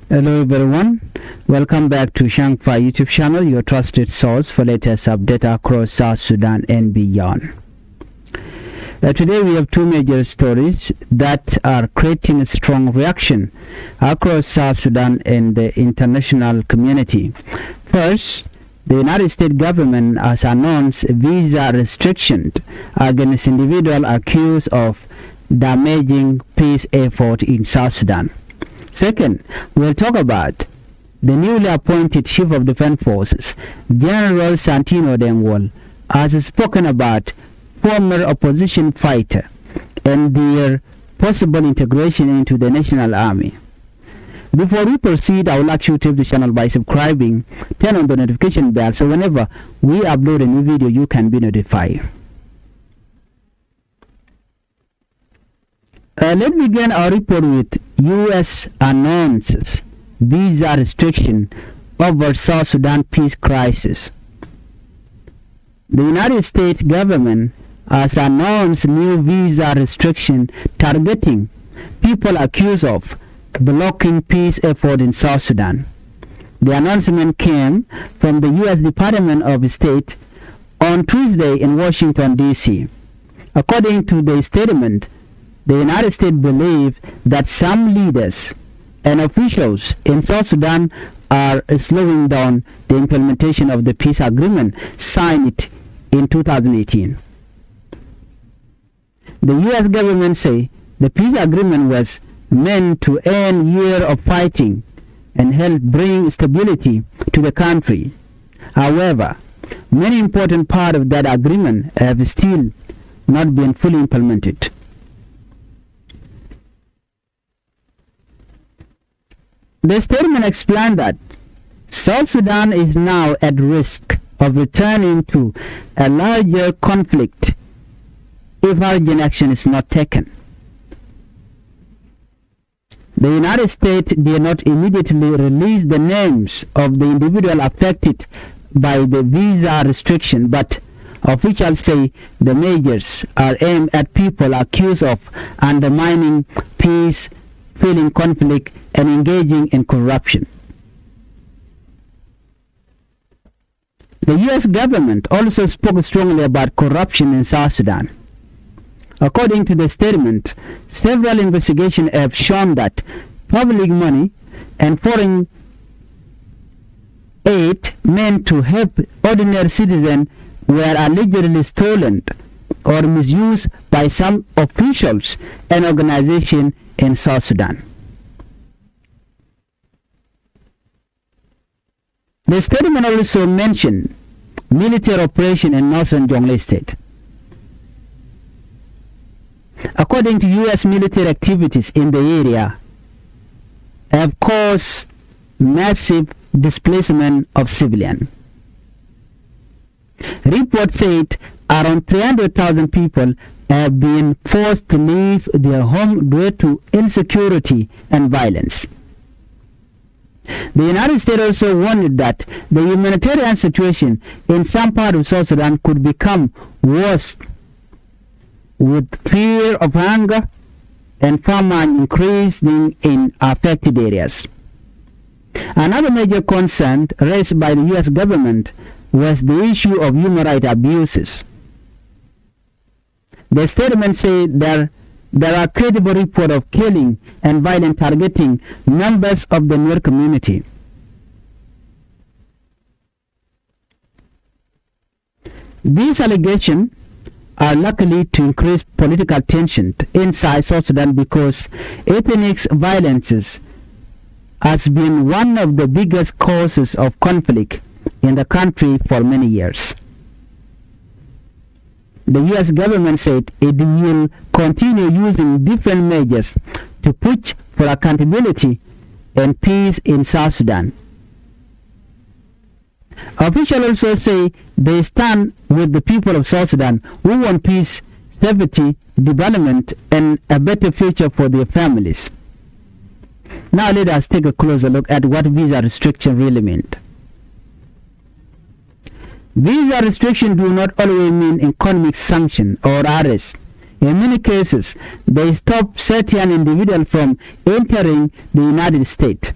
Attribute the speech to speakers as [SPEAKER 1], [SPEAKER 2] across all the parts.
[SPEAKER 1] Hello everyone, welcome back to Changfied YouTube channel, your trusted source for latest update across South Sudan and beyond. Today we have two major stories that are creating a strong reaction across South Sudan and the international community. First, the United States government has announced visa restrictions against individuals accused of damaging peace effort in South Sudan. Second, we'll talk about the newly appointed Chief of Defense Forces, General Santino Dengwal, has spoken about former opposition fighter and their possible integration into the National Army. Before we proceed, I would like you to help the channel by subscribing, turn on the notification bell so whenever we upload a new video, you can be notified. Let's begin our report with U.S. announces visa restriction over South Sudan peace crisis. The United States government has announced new visa restriction targeting people accused of blocking peace effort in South Sudan. The announcement came from the U.S. Department of State on Tuesday in Washington, D.C. According to the statement, the United States believe that some leaders and officials in South Sudan are slowing down the implementation of the peace agreement signed in 2018. The U.S. government say the peace agreement was meant to end years of fighting and help bring stability to the country. However, many important parts of that agreement have still not been fully implemented. The statement explained that South Sudan is now at risk of returning to a larger conflict if urgent action is not taken. The United States did not immediately release the names of the individuals affected by the visa restriction, but officials say the measures are aimed at people accused of undermining peace, feeling conflict, and engaging in corruption. The U.S. government also spoke strongly about corruption in South Sudan. According to the statement, several investigations have shown that public money and foreign aid meant to help ordinary citizens were allegedly stolen or misused by some officials and organizations in South Sudan. The statement also mentioned military operation in northern Jonglei State. According to U.S. military activities in the area have caused massive displacement of civilians. Reports said around 300,000 people have been forced to leave their home due to insecurity and violence. The United States also warned that the humanitarian situation in some parts of South Sudan could become worse, with fear of hunger and famine increasing in affected areas. Another major concern raised by the U.S. government was the issue of human rights abuses. The statement said there are credible reports of killing and violent targeting members of the Nuer community. These allegations are likely to increase political tension inside South Sudan because ethnic violence has been one of the biggest causes of conflict in the country for many years. The U.S. government said it will continue using different measures to push for accountability and peace in South Sudan. Officials also say they stand with the people of South Sudan who want peace, stability, development, and a better future for their families. Now let us take a closer look at what visa restriction really meant. Visa restrictions do not always mean economic sanction or arrest. In many cases, they stop certain individuals from entering the United States.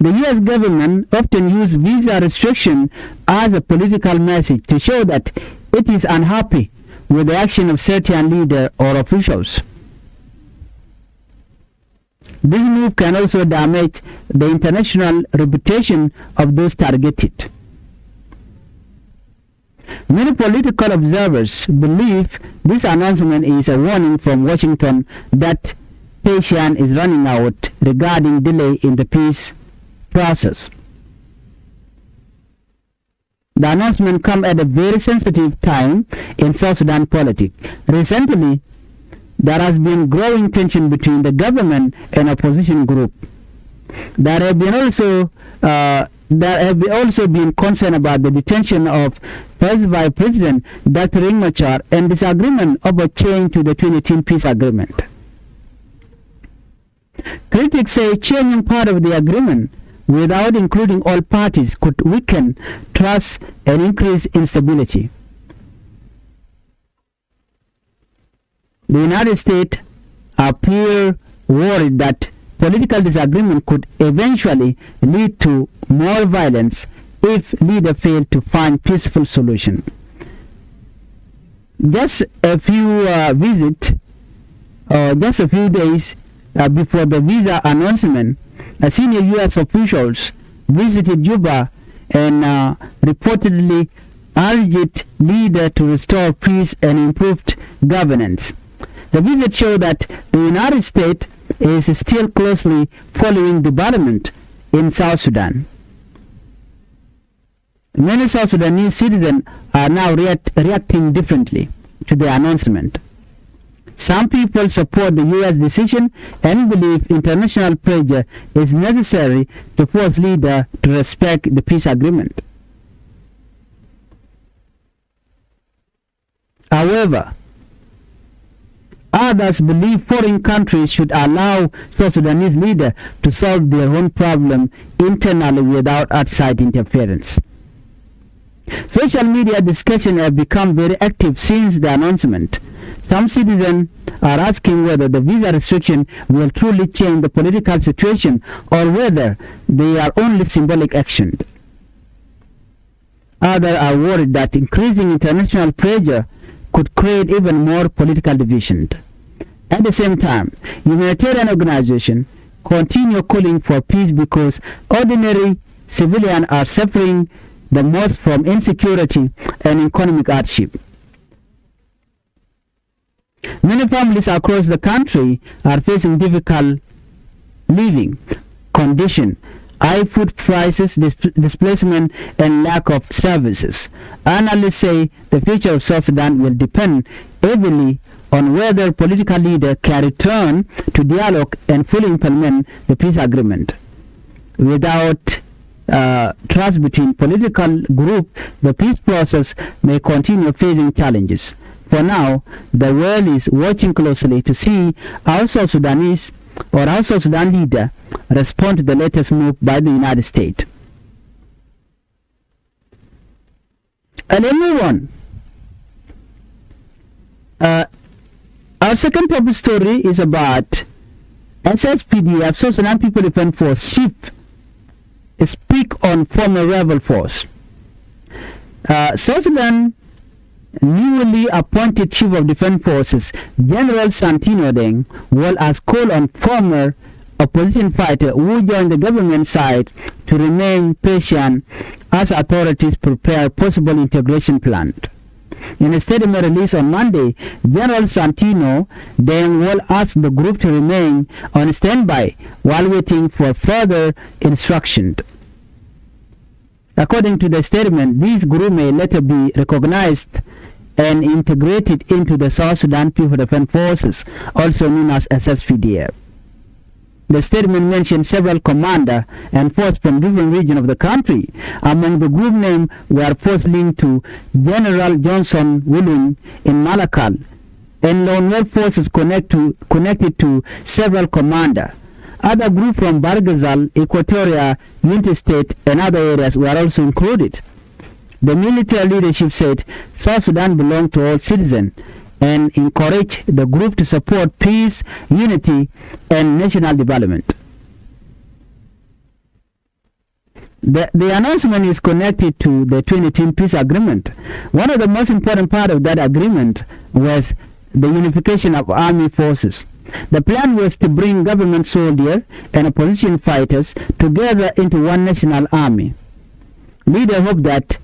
[SPEAKER 1] The U.S. government often uses visa restriction as a political message to show that it is unhappy with the action of certain leaders or officials. This move can also damage the international reputation of those targeted. Many political observers believe this announcement is a warning from Washington that patience is running out regarding delay in the peace process. The announcement comes at a very sensitive time in South Sudan politics. Recently, there has been growing tension between the government and opposition group. There have also been concern about the detention of First Vice President Dr. Riek Machar and disagreement over change to the 2018 peace agreement. Critics say changing part of the agreement without including all parties could weaken trust and increase instability. The United States appear worried that political disagreement could eventually lead to more violence if leaders fail to find peaceful solution. Just a few days before the visa announcement, senior U.S. officials visited Juba and reportedly urged leaders to restore peace and improved governance. The visit showed that the United States is still closely following development in South Sudan. Many South Sudanese citizens are now reacting differently to the announcement. Some people support the U.S. decision and believe international pressure is necessary to force leaders to respect the peace agreement. However, others believe foreign countries should allow South Sudanese leaders to solve their own problem internally without outside interference. Social media discussions have become very active since the announcement. Some citizens are asking whether the visa restriction will truly change the political situation or whether they are only symbolic action. Others are worried that increasing international pressure could create even more political division. At the same time, humanitarian organizations continue calling for peace because ordinary civilians are suffering the most from insecurity and economic hardship. Many families across the country are facing difficult living conditions, high food prices, displacement, and lack of services. Analysts say the future of South Sudan will depend heavily on whether political leaders can return to dialogue and fully implement the peace agreement. Without trust between political groups, the peace process may continue facing challenges. For now, the world is watching closely to see how South Sudan leader respond to the latest move by the United States. And let's move on. Our second top story is about SSPDF, South Sudan People Defense Force chief speak on former rebel force. South Sudan newly appointed Chief of Defense Forces, General Santino Deng, has called on former opposition fighter who joined the government side to remain patient as authorities prepare possible integration plan. In a statement released on Monday, General Santino Deng asked the group to remain on standby while waiting for further instructions. According to the statement, this group may later be recognized and integrated into the South Sudan People Defense Forces, also known as SSPDF. The statement mentioned several commanders and forces from different regions of the country. Among the group names were forces linked to General Johnson Willing in Malakal and Lone Wolf forces connected to several commanders. Other groups from Bargazal, Equatoria, Unity State, and other areas were also included. The military leadership said South Sudan belonged to all citizens and encouraged the group to support peace, unity, and national development. The announcement is connected to the 2010 peace agreement. One of the most important part of that agreement was the unification of army forces. The plan was to bring government soldiers and opposition fighters together into one national army. Leaders hope that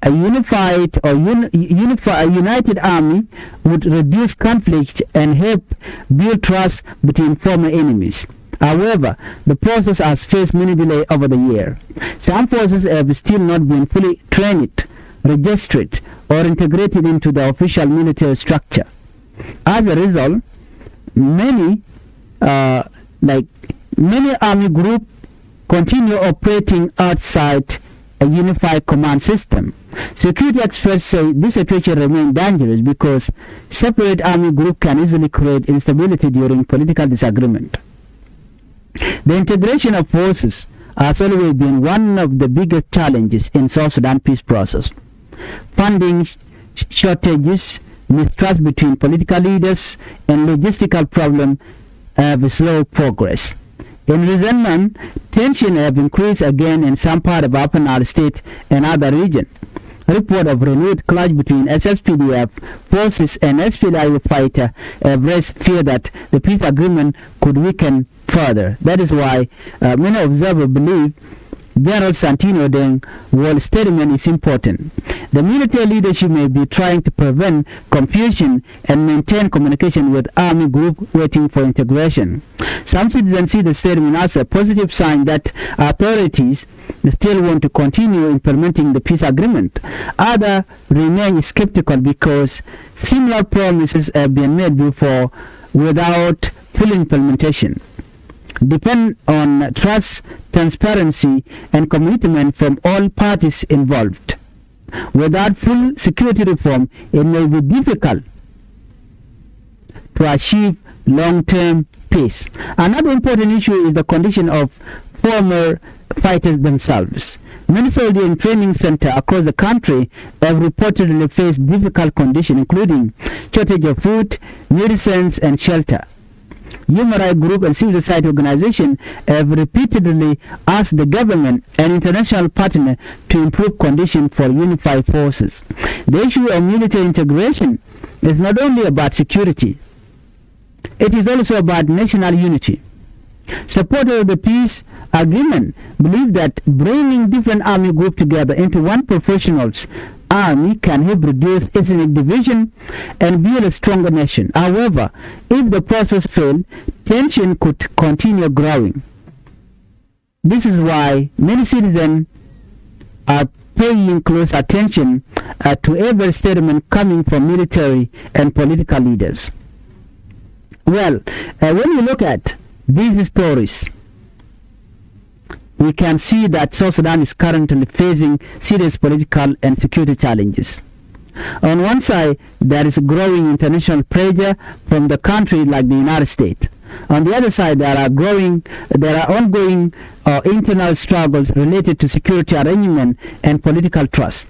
[SPEAKER 1] a unified or united army would reduce conflict and help build trust between former enemies. However, the process has faced many delays over the year. Some forces have still not been fully trained, registered, or integrated into the official military structure. As a result, many army groups continue operating outside a unified command system. Security experts say this situation remains dangerous because separate army groups can easily create instability during political disagreement. The integration of forces has always been one of the biggest challenges in South Sudan peace process. Funding shortages, mistrust between political leaders, and logistical problems have slowed progress. In recent months, tensions have increased again in some part of Upper Nile State and other regions. Report of renewed clash between SSPDF forces and SPLIU fighters have raised fear that the peace agreement could weaken further. That is why many observers believe General Santino Deng's statement is important. The military leadership may be trying to prevent confusion and maintain communication with army groups waiting for integration. Some citizens see the statement as a positive sign that authorities still want to continue implementing the peace agreement. Others remain skeptical because similar promises have been made before without full implementation. Depend on trust, transparency, and commitment from all parties involved. Without full security reform, it may be difficult to achieve long-term peace. Another important issue is the condition of former fighters themselves. Many soldiers in training centers across the country have reportedly faced difficult conditions, including shortage of food, medicines, and shelter. Human rights groups and civil society organizations have repeatedly asked the government and international partners to improve conditions for unified forces. The issue of military integration is not only about security, it is also about national unity. Supporters of the peace agreement believe that bringing different army groups together into one professional army can help reduce ethnic division and build a stronger nation. However, if the process fails, tension could continue growing. This is why many citizens are paying close attention to every statement coming from military and political leaders. Well, when we look at these stories, we can see that South Sudan is currently facing serious political and security challenges. On one side, there is growing international pressure from the country like the United States. On the other side, there are ongoing internal struggles related to security arrangement and political trust.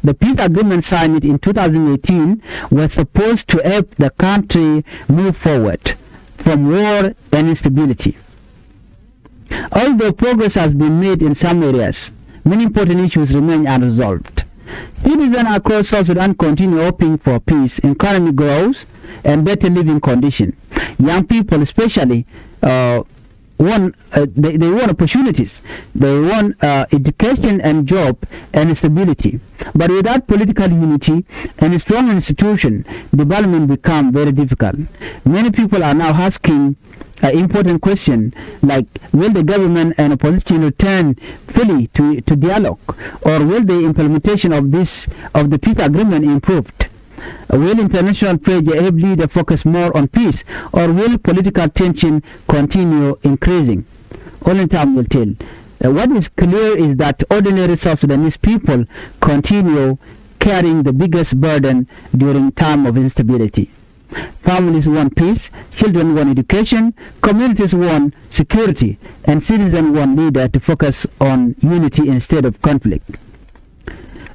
[SPEAKER 1] The peace agreement signed in 2018 was supposed to help the country move forward from war and instability. Although progress has been made in some areas, many important issues remain unresolved. Citizens across South Sudan continue hoping for peace, economic growth, and better living conditions. Young people especially they want opportunities. They want education and job and stability. But without political unity and a strong institution, development becomes very difficult. Many people are now asking important question like, will the government and opposition return fully to dialogue, or will the implementation of the peace agreement improved? Will international pressure help leaders focus more on peace, or will political tension continue increasing? Only time will tell. What is clear is that ordinary South Sudanese people continue carrying the biggest burden during time of instability. Families want peace, children want education, communities want security, and citizens want leaders to focus on unity instead of conflict.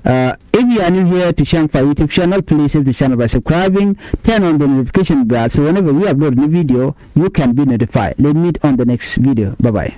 [SPEAKER 1] If you are new here to Changfied YouTube channel, please help the channel by subscribing, turn on the notification bell so whenever we upload a new video, you can be notified. Let's meet on the next video. Bye-bye.